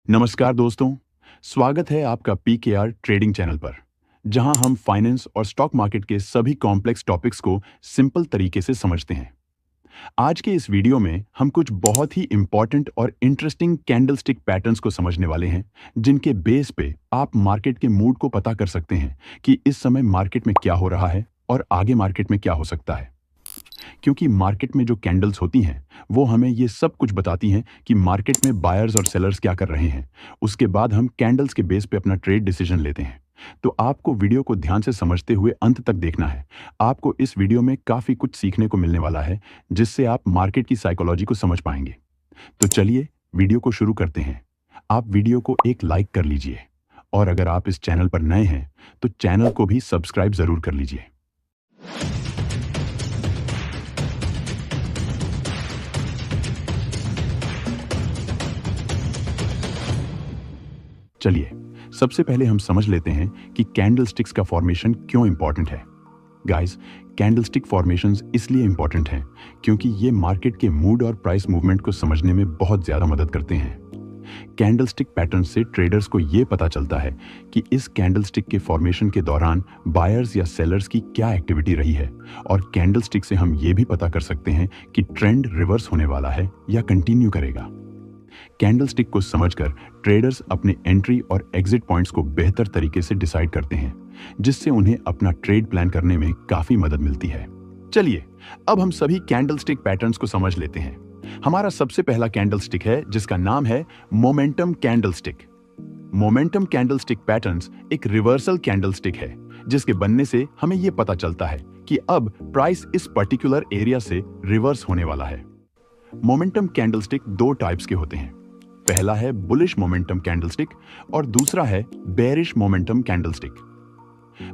नमस्कार दोस्तों, स्वागत है आपका पीकेआर ट्रेडिंग चैनल पर, जहां हम फाइनेंस और स्टॉक मार्केट के सभी कॉम्प्लेक्स टॉपिक्स को सिंपल तरीके से समझते हैं। आज के इस वीडियो में हम कुछ बहुत ही इंपॉर्टेंट और इंटरेस्टिंग कैंडलस्टिक पैटर्न्स को समझने वाले हैं, जिनके बेस पे आप मार्केट के मूड को पता कर सकते हैं कि इस समय मार्केट में क्या हो रहा है और आगे मार्केट में क्या हो सकता है। क्योंकि मार्केट में जो कैंडल्स होती हैं वो हमें ये सब कुछ बताती हैं कि मार्केट में बायर्स और सेलर्स क्या कर रहे हैं। उसके बाद हम कैंडल्स के बेस पे अपना ट्रेड डिसीजन लेते हैं। तो आपको वीडियो को ध्यान से समझते हुए अंत तक देखना है। आपको इस वीडियो में काफ़ी कुछ सीखने को मिलने वाला है, जिससे आप मार्केट की साइकोलॉजी को समझ पाएंगे। तो चलिए वीडियो को शुरू करते हैं। आप वीडियो को एक लाइक कर लीजिए और अगर आप इस चैनल पर नए हैं तो चैनल को भी सब्सक्राइब ज़रूर कर लीजिए। चलिए सबसे पहले हम समझ लेते हैं कि कैंडलस्टिक्स का फॉर्मेशन क्यों इंपॉर्टेंट है। गाइस, कैंडलस्टिक फॉर्मेशंस इसलिए इंपॉर्टेंट हैं क्योंकि ये मार्केट के मूड और प्राइस मूवमेंट को समझने में बहुत ज़्यादा मदद करते हैं। कैंडलस्टिक पैटर्न से ट्रेडर्स को ये पता चलता है कि इस कैंडलस्टिक के फॉर्मेशन के दौरान बायर्स या सेलर्स की क्या एक्टिविटी रही है, और कैंडलस्टिक से हम ये भी पता कर सकते हैं कि ट्रेंड रिवर्स होने वाला है या कंटिन्यू करेगा। कैंडलस्टिक को समझकर ट्रेडर्स अपने एंट्री और एग्जिट पॉइंट्स को बेहतर तरीके से डिसाइड करते हैं, जिससे उन्हें अपना ट्रेड प्लान करने में काफी मदद मिलती है। चलिए अब हम सभी कैंडलस्टिक पैटर्न्स को समझ लेते हैं। हमारा सबसे पहला कैंडलस्टिक है जिसका नाम है momentum candlestick. Momentum candlestick patterns एक रिवर्सल कैंडलस्टिक है, जिसके बनने से हमें यह पता चलता है कि अब प्राइस इस पर्टिकुलर एरिया से रिवर्स होने वाला है। मोमेंटम कैंडलस्टिक दो टाइप्स के होते हैं। पहला है बुलिश मोमेंटम कैंडलस्टिक और दूसरा है bearish momentum candlestick.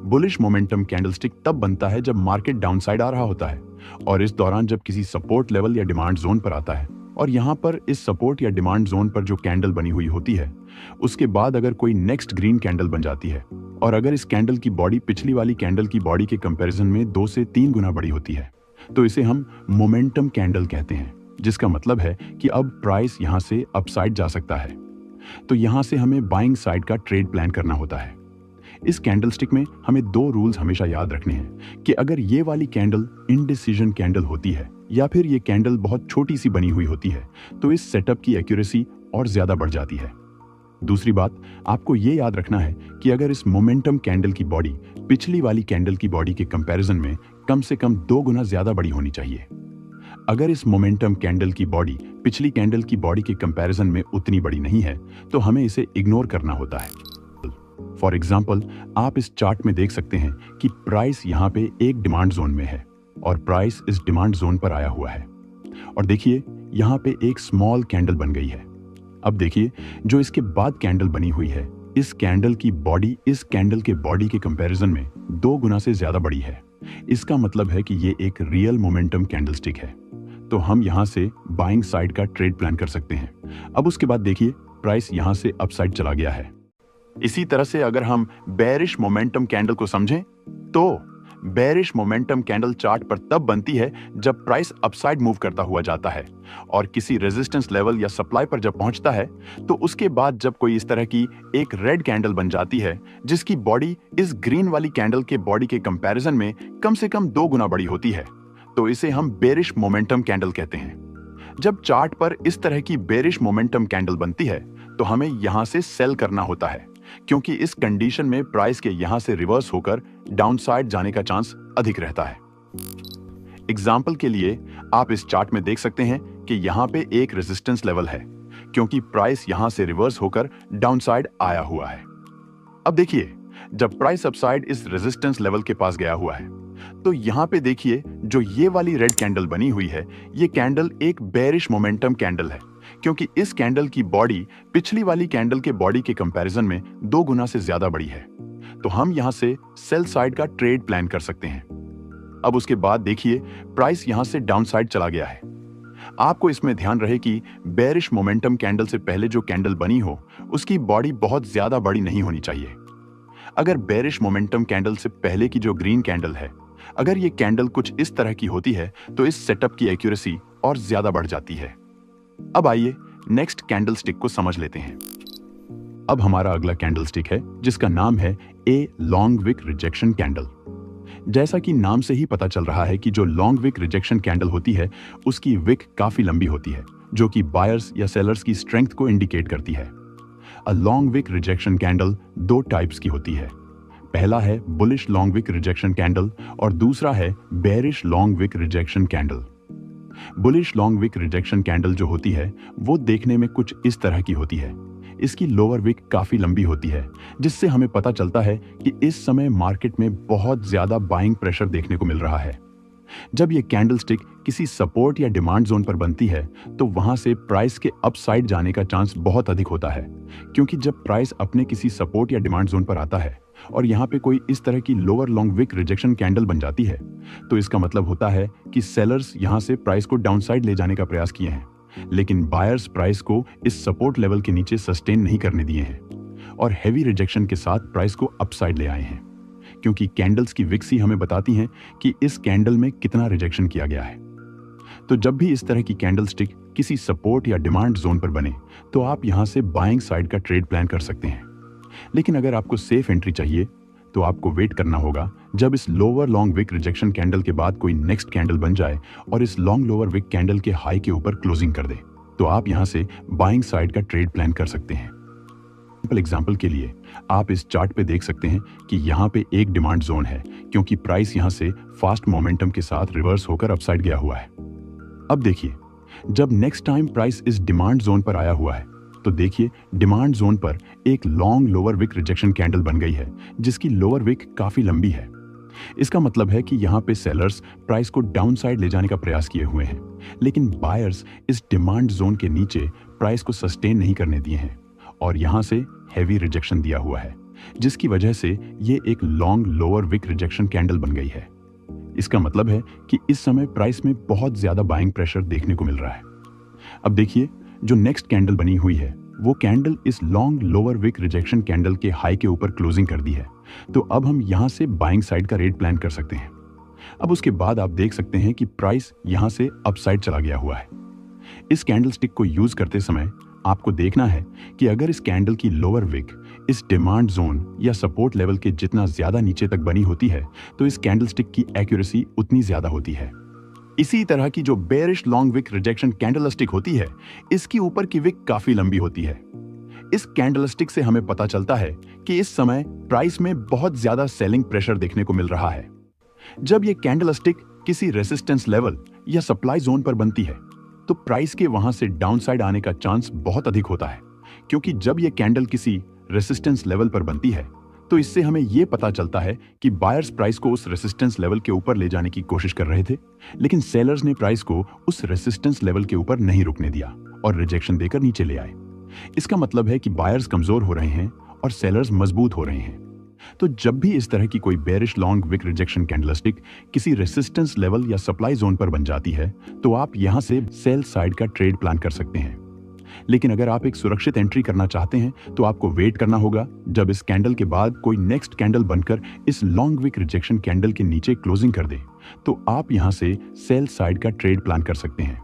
Bullish momentum candlestick तब बनता है जब मार्केट डाउनसाइड आ रहा होता है और इस दौरान जब किसी सपोर्ट लेवल या डिमांड जोन पर आता है, और यहाँ पर इस सपोर्ट या डिमांड जोन पर जो कैंडल बनी हुई होती है उसके बाद अगर कोई नेक्स्ट ग्रीन कैंडल बन जाती है, और अगर इस कैंडल की बॉडी पिछली वाली कैंडल की बॉडी के कंपैरिजन में 2 से 3 गुना बड़ी होती है, तो इसे हम मोमेंटम कैंडल कहते हैं, जिसका मतलब है कि अब प्राइस यहां से अपसाइड जा सकता है। तो यहां से हमें बाइंग साइड का ट्रेड प्लान करना होता है। इस कैंडलस्टिक में हमें 2 रूल्स हमेशा याद रखने हैं कि अगर ये वाली कैंडल इनडिसीजन कैंडल होती है या फिर ये कैंडल बहुत छोटी सी बनी हुई होती है, तो इस सेटअप की एक्यूरेसी और ज्यादा बढ़ जाती है। दूसरी बात, आपको ये याद रखना है कि अगर इस मोमेंटम कैंडल की बॉडी पिछली वाली कैंडल की बॉडी के कंपैरिजन में कम से कम 2 गुना ज्यादा बड़ी होनी चाहिए। अगर इस मोमेंटम कैंडल की बॉडी पिछली कैंडल की बॉडी के कंपैरिजन में उतनी बड़ी नहीं है, तो हमें इसे इग्नोर करना होता है। फॉर एग्जाम्पल, आप इस चार्ट में देख सकते हैं कि प्राइस यहाँ पे एक डिमांड जोन में है और प्राइस इस डिमांड जोन पर आया हुआ है, और देखिए यहाँ पे एक स्मॉल कैंडल बन गई है। अब देखिए जो इसके बाद कैंडल बनी हुई है, इस कैंडल की बॉडी इस कैंडल के बॉडी के कंपैरिजन में 2 गुना से ज्यादा बड़ी है। इसका मतलब है कि ये एक रियल मोमेंटम कैंडलस्टिक है, तो हम यहां से बाइंग साइड का ट्रेड प्लान कर सकते हैं। अब उसके बाद देखिए प्राइस यहां से अपसाइड चला गया है। इसी तरह से अगर हम बेरिश मोमेंटम कैंडल को समझें, तो बेरिश मोमेंटम कैंडल चार्ट पर तब बनती है जब प्राइस अपसाइड मूव करता हुआ जाता है और किसी रेजिस्टेंस लेवल या सप्लाई पर जब पहुंचता है, तो उसके बाद जब कोई इस तरह की एक रेड कैंडल बन जाती है जिसकी बॉडी इस ग्रीन वाली कैंडल के बॉडी के कंपैरिजन में कम से कम 2 गुना बड़ी होती है, तो इसे हम बेरिश मोमेंटम कैंडल कहते हैं। जब चार्ट पर इस तरह की बेरिश मोमेंटम कैंडल बनती है तो हमें यहां से सेल करना होता है, क्योंकि इस कंडीशन में प्राइस के यहां से रिवर्स होकर डाउनसाइड जाने का चांस अधिक रहता है। एग्जाम्पल के लिए आप इस चार्ट में देख सकते हैं कि यहां पे एक रेजिस्टेंस लेवल है, क्योंकि प्राइस यहां से रिवर्स होकर डाउनसाइड आया हुआ है। अब देखिए जब प्राइस अपसाइड इस रेजिस्टेंस लेवल के पास गया हुआ है, तो यहां पे देखिए जो ये वाली रेड कैंडल बनी हुई है, ये कैंडल एक बेरिश मोमेंटम कैंडल है, क्योंकि इस कैंडल की बॉडी पिछली वाली कैंडल के बॉडी के कंपैरिजन में 2 गुना से ज्यादा बड़ी है। तो हम यहां से सेल साइड का ट्रेड प्लान कर सकते हैं। अब उसके बाद देखिए प्राइस यहां से डाउन साइड चला गया है। आपको इसमें ध्यान रहे कि बेरिश मोमेंटम कैंडल से पहले जो कैंडल बनी हो उसकी बॉडी बहुत ज्यादा बड़ी नहीं होनी चाहिए। अगर बेरिश मोमेंटम कैंडल से पहले की जो ग्रीन कैंडल है, अगर ये कैंडल कुछ इस तरह की होती है तो इस सेटअप की एक्यूरेसी और ज्यादा बढ़ जाती है। अब आइए नेक्स्ट कैंडलस्टिक को समझ लेते हैं। अब हमारा अगला कैंडलस्टिक है जिसका नाम है a long wick rejection candle. जैसा कि नाम से ही पता चल रहा है कि जो लॉन्ग विक रिजेक्शन कैंडल होती है उसकी विक काफी लंबी होती है, जो कि बायर्स या सेलर्स की स्ट्रेंथ को इंडिकेट करती है। A long wick rejection candle दो टाइप्स की होती है। पहला है bullish long wick rejection candle और दूसरा है bearish long wick rejection candle. Bullish long wick rejection candle जो होती है वो देखने में कुछ इस तरह की होती है। इसकी लोअर विक काफी लंबी होती है, जिससे हमें पता चलता है कि इस समय मार्केट में बहुत ज्यादा बाइंग प्रेशर देखने को मिल रहा है। जब ये कैंडलस्टिक किसी सपोर्ट या डिमांड जोन पर बनती है तो वहां से प्राइस के अपसाइड जाने का चांस बहुत अधिक होता है, क्योंकि जब प्राइस अपने किसी सपोर्ट या डिमांड जोन पर आता है और यहाँ पे कोई इस तरह की lower long wick rejection candle बन जाती है तो इसका मतलब होता है कि सेलर्स यहाँ से प्राइस को डाउनसाइड ले जाने का प्रयास किए हैं, लेकिन बायर्स प्राइस को इस सपोर्ट लेवल के नीचे सस्टेन नहीं करने दिए हैं और हैवी रिजेक्शन के साथ प्राइस को अपसाइड ले आए हैं, क्योंकि कैंडल्स की विक्स ही हमें बताती हैं कि इस कैंडल में कितना रिजेक्शन किया गया है। तो जब भी इस तरह की कैंडलस्टिक किसी सपोर्ट या डिमांड जोन पर बने तो आप यहां से बाइंग साइड का ट्रेड प्लान कर सकते हैं। लेकिन अगर आपको सेफ एंट्री चाहिए तो आपको वेट करना होगा जब इस lower long wick rejection candle के बाद कोई नेक्स्ट कैंडल बन जाए और इस लॉन्ग लोअर विक कैंडल के हाई के ऊपर क्लोजिंग कर दे, तो आप यहां से बाइंग साइड का ट्रेड प्लान कर सकते हैं। एग्जाम्पल के लिए आप इस चार्ट पे देख सकते हैं कि यहाँ पे एक डिमांड जोन है, क्योंकि प्राइस यहाँ से फास्ट मोमेंटम के साथ रिवर्स होकर अपसाइड गया हुआ है। अब देखिए, जब नेक्स्ट टाइम प्राइस इस डिमांड जोन पर आया हुआ है तो देखिए डिमांड जोन पर एक long lower wick rejection candle बन गई है, जिसकी लोअर विक काफी लंबी है। इसका मतलब है कि यहाँ पे सेलर्स प्राइस को डाउन साइड ले जाने का प्रयास किए हुए हैं, लेकिन बायर्स इस डिमांड जोन के नीचे प्राइस को सस्टेन नहीं करने दिए हैं और यहाँ से हैवी रिजेक्शन दिया हुआ है, जिसकी वजह से ये एक long lower wick rejection candle बन गई है। इसका मतलब है कि इस समय प्राइस में बहुत ज्यादा बाइंग प्रेशर देखने को मिल रहा है। अब देखिए, जो नेक्स्ट कैंडल बनी हुई है वो कैंडल इस long lower wick rejection candle के हाई के ऊपर क्लोजिंग कर दी है, तो अब हम यहां से बाइंग साइड का रेट प्लान कर सकते हैं। अब उसके बाद आप देख सकते हैं कि प्राइस यहां से अपसाइड चला गया हुआ है। इस कैंडलस्टिक को यूज करते समय आपको देखना है कि अगर इस कैंडल की लोअर विक इस डिमांड जोन या सपोर्ट लेवल के जितना ज्यादा नीचे तक बनी होती है तो इस कैंडलस्टिक की एक्यूरेसी उतनी ज्यादा होती है। इसी तरह की जो bearish long wick rejection candlestick होती है, इसकी ऊपर की विक काफी लंबी होती है। इस कैंडलस्टिक से हमें पता चलता है कि इस समय प्राइस में बहुत ज्यादा सेलिंग प्रेशर देखने को मिल रहा है। जब ये कैंडलस्टिक किसी रेसिस्टेंस लेवल या सप्लाई जोन पर बनती है तो प्राइस के वहां से डाउनसाइड आने का चांस बहुत अधिक होता है, क्योंकि जब ये कैंडल किसी रेसिस्टेंस लेवल पर बनती है तो इससे हमें यह पता चलता है कि बायर्स प्राइस को उस रेसिस्टेंस लेवल के ऊपर ले जाने की कोशिश कर रहे थे, लेकिन सेलर्स ने प्राइस को उस रेसिस्टेंस लेवल के ऊपर नहीं रुकने दिया और रिजेक्शन देकर नीचे ले आए। इसका मतलब है कि बायर्स कमजोर हो रहे हैं और सेलर्स मजबूत हो रहे हैं। तो जब भी इस तरह की कोई bearish long wick rejection candlestick किसी रेसिस्टेंस लेवल या सप्लाई जोन पर बन जाती है तो आप यहां से सेल साइड का ट्रेड प्लान कर सकते हैं। लेकिन अगर आप एक सुरक्षित एंट्री करना चाहते हैं तो आपको वेट करना होगा जब इस कैंडल के बाद कोई नेक्स्ट कैंडल बनकर इस लॉन्ग विक रिजेक्शन कैंडल के नीचे क्लोजिंग कर दे, तो आप यहां से सेल साइड का ट्रेड प्लान कर सकते हैं।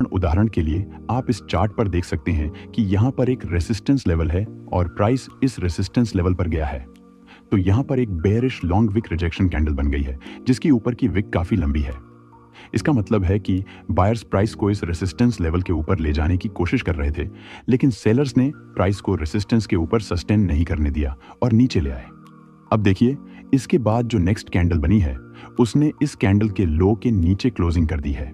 उदाहरण के लिए आप इस चार्ट पर देख सकते हैं कि यहां पर एक रेसिस्टेंस लेवल है और प्राइस इस रेसिस्टेंस लेवल पर गया है, तो यहां पर एक bearish long wick rejection candle बन गई है जिसकी ऊपर की विक काफी लंबी है। इसका मतलब है कि बायर्स प्राइस को इस रेसिस्टेंस लेवल के ऊपर ले जाने की कोशिश कर रहे थे, लेकिन सेलर्स ने प्राइस को रेसिस्टेंस के ऊपर सस्टेन नहीं करने दिया और नीचे ले आए। अब देखिए, इसके बाद जो नेक्स्ट कैंडल बनी है उसने इस कैंडल के लो के नीचे क्लोजिंग कर दी है,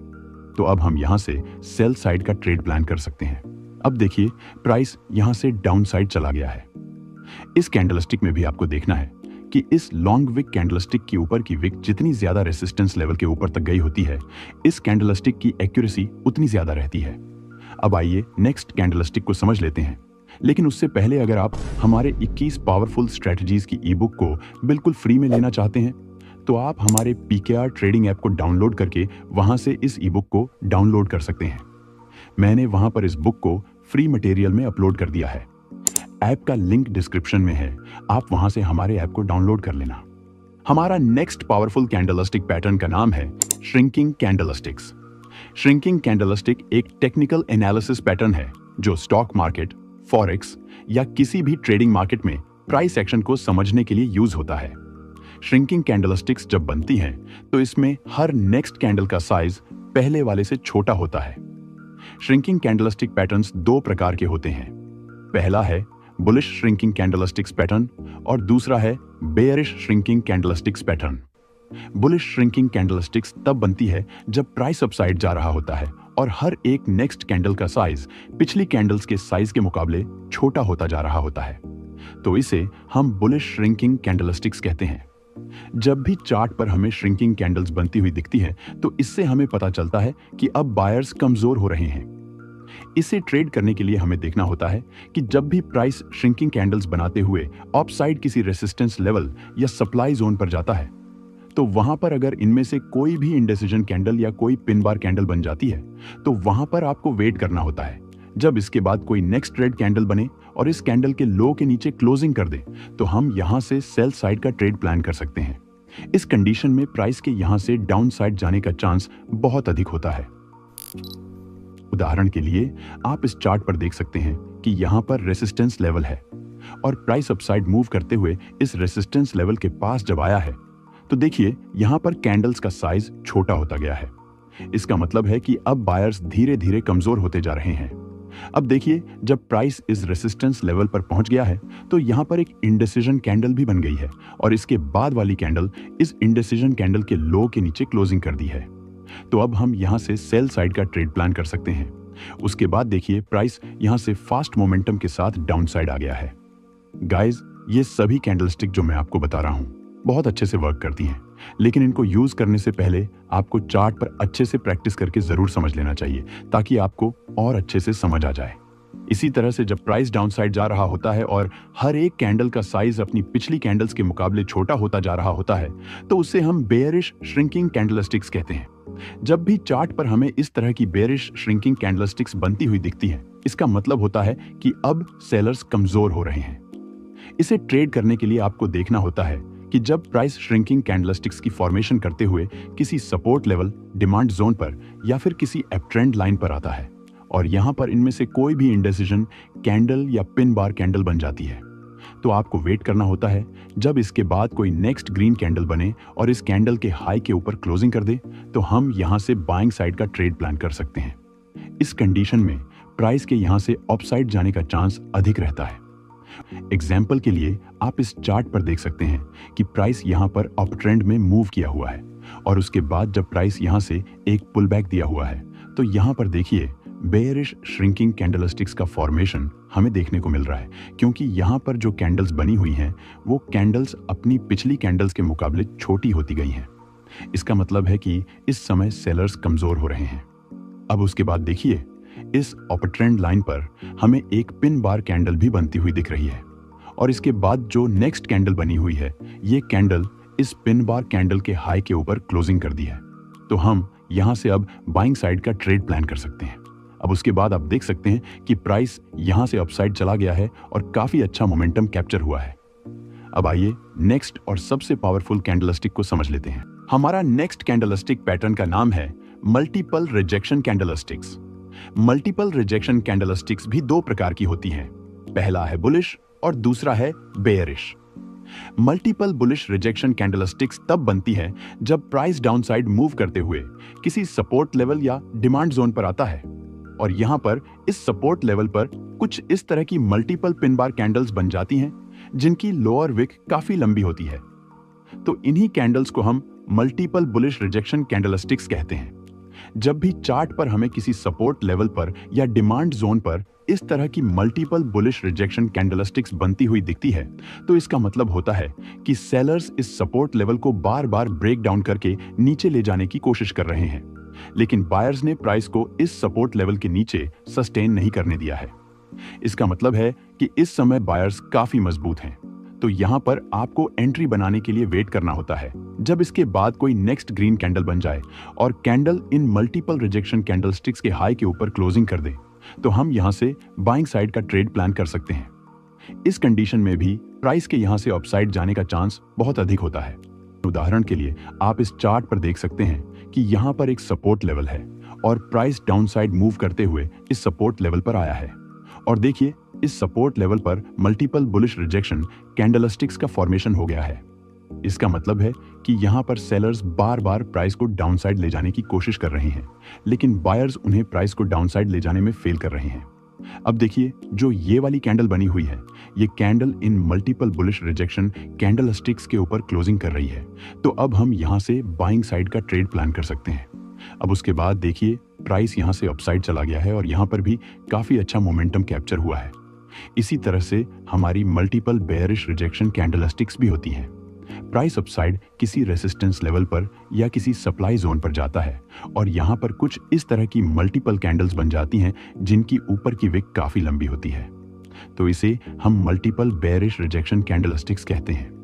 तो अब हम यहां से सेल साइड का ट्रेड प्लान कर सकते हैं। अब देखिए, प्राइस यहां से डाउन साइड चला गया है। इस कैंडलस्टिक में भी आपको देखना है कि इस लॉन्ग विक कैंडलस्टिक की ऊपर की विक जितनी ज्यादा रेसिस्टेंस लेवल के ऊपर तक गई होती है, इस कैंडलस्टिक की एक्यूरेसी उतनी ज्यादा रहती है। अब आइए नेक्स्ट कैंडलस्टिक को समझ लेते हैं, लेकिन उससे पहले अगर आप हमारे 21 पावरफुल स्ट्रेटजीज की ई बुक को बिल्कुल फ्री में लेना चाहते हैं तो आप हमारे PKR ट्रेडिंग ऐप को डाउनलोड करके वहां से इस ई बुक को डाउनलोड कर सकते हैं। मैंने वहां पर इस बुक को फ्री मटेरियल में अपलोड कर दिया है। ऐप का लिंक डिस्क्रिप्शन में है, आप वहां से हमारे ऐप को डाउनलोड कर लेना। हमारा नेक्स्ट पावरफुल कैंडलस्टिक पैटर्न का नाम है श्रिंकिंग कैंडलस्टिक्स। श्रिंकिंग कैंडलस्टिक एक टेक्निकल एनालिसिस पैटर्न है जो स्टॉक मार्केट, फॉरेक्स या किसी भी ट्रेडिंग मार्केट में प्राइस एक्शन को समझने के लिए यूज होता है। श्रिंकिंग कैंडलस्टिक्स जब बनती हैं तो इसमें हर नेक्स्ट कैंडल का साइज पहले वाले से छोटा होता है। श्रिंकिंग कैंडलस्टिक पैटर्न्स दो प्रकार के होते हैं। पहला है बुलिश श्रिंकिंग कैंडलस्टिक्स पैटर्न और दूसरा है bearish shrinking candlesticks pattern. Bullish shrinking candlesticks तब बनती है जब प्राइस अपसाइड जा रहा होता है और हर एक नेक्स्ट कैंडल का साइज पिछली कैंडल्स के साइज के मुकाबले छोटा होता जा रहा होता है, तो इसे हम बुलिश श्रिंकिंग कैंडलस्टिक्स कहते हैं। जब भी चार्ट पर हमें श्रिंकिंग कैंडल्स बनती हुई दिखती है तो इससे हमें पता चलता है कि अब बायर्स कमजोर हो रहे हैं। इसे ट्रेड करने के लिए हमें देखना होता है कि जब भी प्राइस श्रिंकिंग कैंडल्स बनाते हुए अपसाइड किसी रेसिस्टेंस लेवल या सप्लाई जोन पर जाता है तो वहां पर अगर इनमें से कोई भी इंडिसीजन कैंडल या कोई पिन बार कैंडल बन जाती है तो वहां पर आपको वेट करना होता है। जब इसके बाद कोई नेक्स्ट रेड कैंडल बने और इस कैंडल के लो के नीचे क्लोजिंग कर दे तो हम यहां से सेल साइड का ट्रेड प्लान कर सकते हैं। इस कंडीशन में प्राइस के यहां से डाउन साइड जाने का चांस बहुत अधिक होता है। उदाहरण के लिए आप इस चार्ट पर देख सकते हैं कि यहां पर रेसिस्टेंस लेवल है और प्राइस अपसाइड मूव करते हुए इस रेसिस्टेंस लेवल के पास जब आया है तो देखिए यहां पर कैंडल्स का साइज छोटा होता गया है। इसका मतलब है कि अब बायर्स धीरे धीरे कमजोर होते जा रहे हैं। अब देखिए जब प्राइस इस रेसिस्टेंस लेवल पर पहुंच गया है तो यहां पर एक इंडिसीजन कैंडल भी बन गई है और इसके बाद वाली कैंडल इस इंडिसीजन कैंडल के लो के नीचे क्लोजिंग कर दी है। तो अब हम यहां से सेल साइड का ट्रेड प्लान कर सकते हैं। उसके बाद देखिए प्राइस यहां से फास्ट मोमेंटम के साथ डाउन साइड आ गया है। गाइस, ये सभी कैंडलस्टिक जो मैं आपको बता रहा हूं बहुत अच्छे से वर्क करती हैं, लेकिन इनको यूज करने से पहले आपको चार्ट पर अच्छे से प्रैक्टिस करके जरूर समझ लेना चाहिए ताकि आपको और अच्छे से समझ आ जाए। इसी तरह से जब प्राइस डाउन साइड जा रहा होता है और हर एक कैंडल का साइज अपनी पिछली कैंडल्स के मुकाबले छोटा होता जा रहा होता है तो उसे हम बेयरिश श्रिंकिंग कैंडलस्टिक्स कहते हैं। जब भी चार्ट पर हमें इस तरह की बेयरिश श्रिंकिंग कैंडलस्टिक्स बनती हुई दिखती है इसका मतलब होता है कि अब सेलर्स कमजोर हो रहे हैं। इसे ट्रेड करने के लिए आपको देखना होता है कि जब प्राइस श्रिंकिंग कैंडलस्टिक्स की फॉर्मेशन करते हुए किसी सपोर्ट लेवल, डिमांड जोन पर या फिर किसी अपट्रेंड लाइन पर आता है और यहां पर इनमें से कोई भी इंडिसीजन कैंडल या पिन बार कैंडल बन जाती है तो आपको वेट करना होता है। जब इसके बाद कोई नेक्स्ट ग्रीन कैंडल बने और इस कैंडल के हाई के ऊपर क्लोजिंग कर दे तो हम यहां से बाइंग साइड का ट्रेड प्लान कर सकते हैं। इस कंडीशन में प्राइस के यहां से अपसाइड जाने का चांस अधिक रहता है। एग्जाम्पल के लिए आप इस चार्ट पर देख सकते हैं कि प्राइस यहां पर अप ट्रेंड में मूव किया हुआ है और उसके बाद जब प्राइस यहां से एक पुल बैक दिया हुआ है तो यहां पर देखिए बेयरिश श्रिंकिंग कैंडलस्टिक्स का फॉर्मेशन हमें देखने को मिल रहा है, क्योंकि यहां पर जो कैंडल्स बनी हुई हैं वो कैंडल्स अपनी पिछली कैंडल्स के मुकाबले छोटी होती गई हैं। इसका मतलब है कि इस समय सेलर्स कमजोर हो रहे हैं। अब उसके बाद देखिए इस अपर ट्रेंड लाइन पर हमें एक पिन बार कैंडल भी बनती हुई दिख रही है और इसके बाद जो नेक्स्ट कैंडल बनी हुई है ये कैंडल इस पिन बार कैंडल के हाई के ऊपर क्लोजिंग कर दी है। तो हम यहां से अब बाइंग साइड का ट्रेड प्लान कर सकते हैं। अब उसके बाद आप देख सकते हैं कि प्राइस यहां से अपसाइड चला गया है और काफी अच्छा मोमेंटम कैप्चर हुआ है। अब आइए नेक्स्ट और सबसे पावरफुल कैंडलस्टिक को समझ लेते हैं। हमारा नेक्स्ट कैंडलस्टिक पैटर्न का नाम है multiple rejection candlesticks. Multiple rejection candlesticks भी दो प्रकार की होती हैं। पहला है बुलिश और दूसरा है bearish. Multiple bullish rejection candlesticks तब बनती है जब प्राइस डाउनसाइड मूव करते हुए किसी सपोर्ट लेवल या डिमांड जोन पर आता है और यहां पर इस सपोर्ट लेवल पर कुछ इस तरह की मल्टीपल पिन बार कैंडल्स बन जाती हैं जिनकी लोअर विक काफी लंबी होती है। तो इन्हीं कैंडल्स को हम मल्टीपल बुलिश रिजेक्शन कैंडलस्टिक्स कहते हैं। जब भी चार्ट पर हमें किसी सपोर्ट लेवल पर या डिमांड जोन पर इस तरह की मल्टीपल बुलिश रिजेक्शन कैंडलस्टिक्स बनती हुई दिखती है तो इसका मतलब होता है कि सेलर्स इस सपोर्ट लेवल को बार बार ब्रेक डाउन करके नीचे ले जाने की कोशिश कर रहे हैं, लेकिन बायर्स ने प्राइस को इस सपोर्ट लेवल के नीचे सस्टेन नहीं करने दिया है। इसका मतलब है कि इस समय बायर्स काफी मजबूत हैं। तो यहां पर आपको एंट्री बनाने के लिए वेट करना होता है। जब इसके बाद कोई नेक्स्ट ग्रीन कैंडल बन जाए और कैंडल इन मल्टीपल रिजेक्शन कैंडलस्टिक्स के हाई के ऊपर क्लोजिंग कर दे तो हम यहां से बाइंग साइड का ट्रेड प्लान कर सकते हैं। इस कंडीशन में भी प्राइस के यहां से अपसाइड जाने का चांस बहुत अधिक होता है। उदाहरण के लिए आप इस चार्ट पर देख सकते हैं कि यहां पर एक सपोर्ट लेवल है और प्राइस डाउनसाइड मूव करते हुए इस सपोर्ट लेवल पर आया है और देखिए इस सपोर्ट लेवल पर मल्टीपल बुलिश रिजेक्शन कैंडलस्टिक्स का फॉर्मेशन हो गया है। इसका मतलब है कि यहाँ पर सेलर्स बार बार प्राइस को डाउनसाइड ले जाने की कोशिश कर रहे हैं, लेकिन बायर्स उन्हें प्राइस को डाउनसाइड ले जाने में फेल कर रहे हैं। अब देखिए, जो ये वाली कैंडल बनी हुई है, ये कैंडल इन मल्टीपल बुलिश रिजेक्शन कैंडलस्टिक्स के ऊपर क्लोजिंग कर रही है। तो अब हम यहाँ से बाइंग साइड का ट्रेड प्लान कर सकते हैं। अब उसके बाद देखिए, प्राइस यहाँ से अपसाइड चला गया है और यहाँ पर भी काफी अच्छा मोमेंटम कैप्चर हुआ है। इसी तरह से हमारी मल्टीपल बेयरिश रिजेक्शन कैंडलस्टिक्स भी होती हैं। प्राइस अपसाइड किसी रेसिस्टेंस लेवल पर या किसी सप्लाई जोन पर जाता है और यहाँ पर कुछ इस तरह की मल्टीपल कैंडल्स बन जाती हैं जिनकी ऊपर की विक काफी लंबी होती है। तो इसे हम मल्टीपल बेयरिश रिजेक्शन कैंडलस्टिक्स कहते हैं।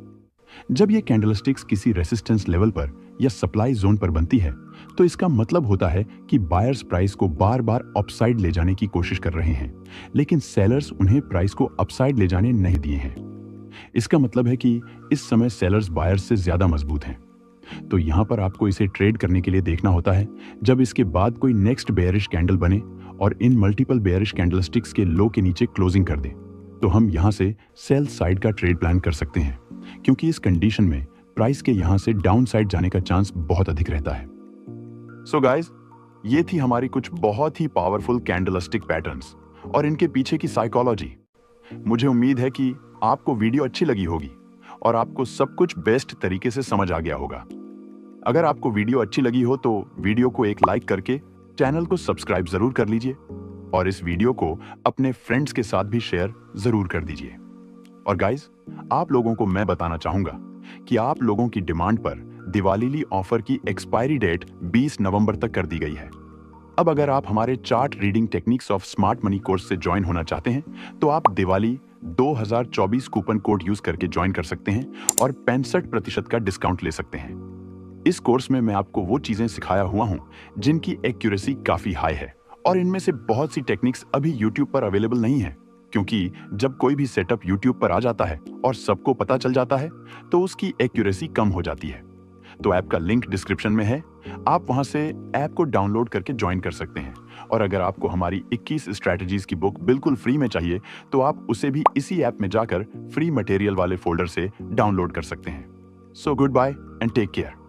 जब ये कैंडलस्टिक्स किसी रेसिस्टेंस लेवल पर या सप्लाई जोन पर बनती है तो इसका मतलब होता है कि बायर्स प्राइस को बार बार अपसाइड ले जाने की कोशिश कर रहे हैं, लेकिन सेलर्स उन्हें प्राइस को अपसाइड ले जाने नहीं दिए हैं। इसका मतलब है कि इस समय सेलर्स बायर्स से ज्यादा मजबूत हैं। तो यहां पर आपको इसे ट्रेड करने के लिए देखना होता है जब इसके बाद कोई नेक्स्ट बेयरिश कैंडल बने और इन मल्टीपल बेयरिश कैंडलस्टिक्स के लो के नीचे क्लोजिंग कर दे, तो हम यहां से सेल साइड का ट्रेड प्लान कर सकते हैं, क्योंकि इस कंडीशन में प्राइस के यहां से डाउन साइड जाने का चांस बहुत अधिक रहता है। सो गाइस, ये थी हमारी कुछ बहुत ही पावरफुल कैंडलस्टिक पैटर्न्स और इनके पीछे की साइकोलॉजी। मुझे उम्मीद है कि आपको वीडियो अच्छी लगी होगी और आपको सब कुछ बेस्ट तरीके से समझ आ गया होगा। अगर आपको वीडियो अच्छी लगी हो तो वीडियो को एक लाइक करके चैनल को सब्सक्राइब जरूर कर लीजिए और इस वीडियो को अपने फ्रेंड्स के साथ भी शेयर जरूर कर दीजिए। और गाइस, आप लोगों को मैं बताना चाहूंगा कि आप लोगों की डिमांड पर दिवालीली ऑफर की एक्सपायरी डेट 20 नवंबर तक कर दी गई है। अब अगर आप हमारे chart reading techniques of smart money course से ज्वाइन होना चाहते हैं तो आप दिवाली 2024 कूपन कोड यूज करके ज्वाइन कर सकते हैं और 65% का डिस्काउंट ले सकते हैं। इस कोर्स में मैं आपको वो चीजें सिखाया हुआ हूं जिनकी एक्यूरेसी काफी हाई है और इनमें से बहुत सी टेक्निक्स अभी यूट्यूब पर अवेलेबल नहीं है, क्योंकि जब कोई भी सेटअप यूट्यूब पर आ जाता है और सबको पता चल जाता है तो उसकी एक्यूरेसी कम हो जाती है। तो ऐप का लिंक डिस्क्रिप्शन में है, आप वहां से ऐप को डाउनलोड करके ज्वाइन कर सकते हैं। और अगर आपको हमारी 21 स्ट्रैटेजीज की बुक बिल्कुल फ्री में चाहिए तो आप उसे भी इसी ऐप में जाकर फ्री मटेरियल वाले फोल्डर से डाउनलोड कर सकते हैं। So goodbye and take care.